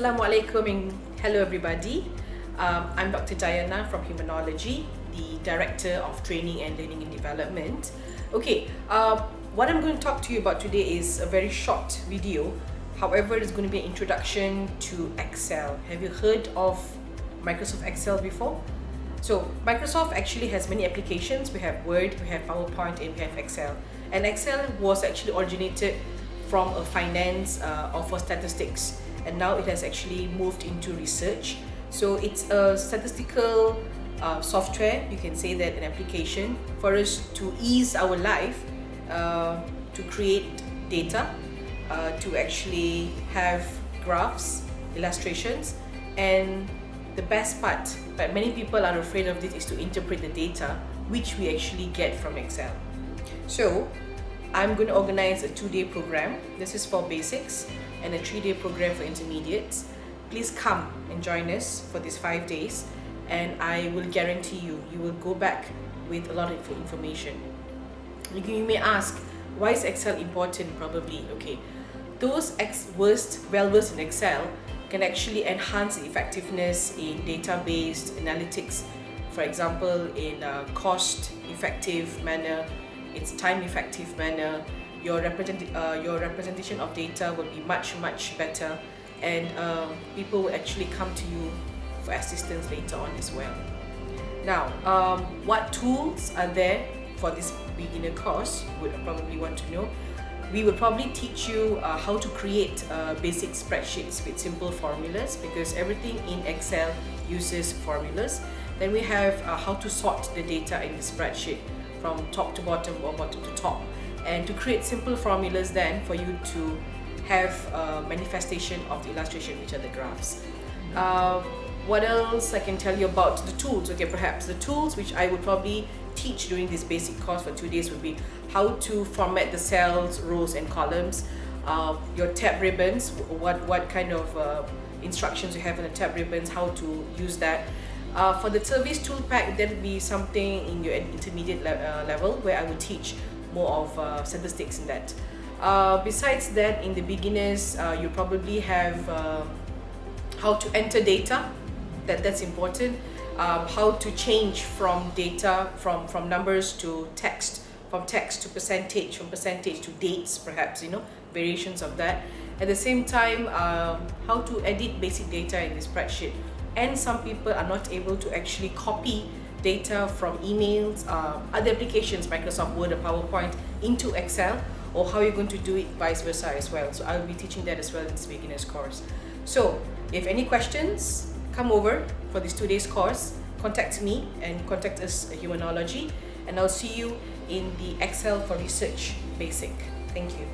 Assalamualaikum and hello everybody. I'm Dr. Dayana from Humanology, the Director of Training and Learning and Development. Okay, what I'm going to talk to you about today is a very short video. However, it's going to be an introduction to Excel. Have you heard of Microsoft Excel before? So Microsoft actually has many applications. We have Word, we have PowerPoint, and we have Excel. And Excel was actually originated from a finance or for statistics, and now it has actually moved into research. So it's a statistical software, you can say that, an application for us to ease our life, to create data, to actually have graphs, illustrations, and the best part, but many people are afraid of this, is to interpret the data which we actually get from Excel. So I'm going to organize a 2-day program. This is for basics, and a 3-day program for intermediates. Please come and join us for these 5 days, and I will guarantee you will go back with a lot of information. You may ask, why is Excel important? Probably, okay, those well-versed in Excel can actually enhance the effectiveness in database analytics. For example, in a cost-effective manner, it's time-effective manner. Your representation of data will be much better, and people will actually come to you for assistance later on as well. Now, what tools are there for this beginner course? You would probably want to know. We will probably teach you how to create basic spreadsheets with simple formulas, because everything in Excel uses formulas. Then we have how to sort the data in the spreadsheet from top to bottom or bottom to top, and to create simple formulas then for you to have a manifestation of the illustration, which are the graphs. What else I can tell you about the tools? Okay, perhaps the tools which I would probably teach during this basic course for 2 days would be how to format the cells, rows and columns, your tab ribbons, what kind of instructions you have in the tab ribbons, how to use that. For the service tool pack, that would be something in your intermediate level, where I will teach more of statistics in that. Besides that, in the beginners, you probably have how to enter data, that's important. How to change from data, from numbers to text, from text to percentage, from percentage to dates, perhaps, variations of that. At the same time, how to edit basic data in the spreadsheet. And some people are not able to actually copy data from emails, other applications, Microsoft Word or PowerPoint, into Excel, or how you're going to do it vice versa as well. So I'll be teaching that as well in this beginner's course. So if any questions, come over for this 2 days course, contact me and contact us at Humanology, and I'll see you in the Excel for Research Basic. Thank you.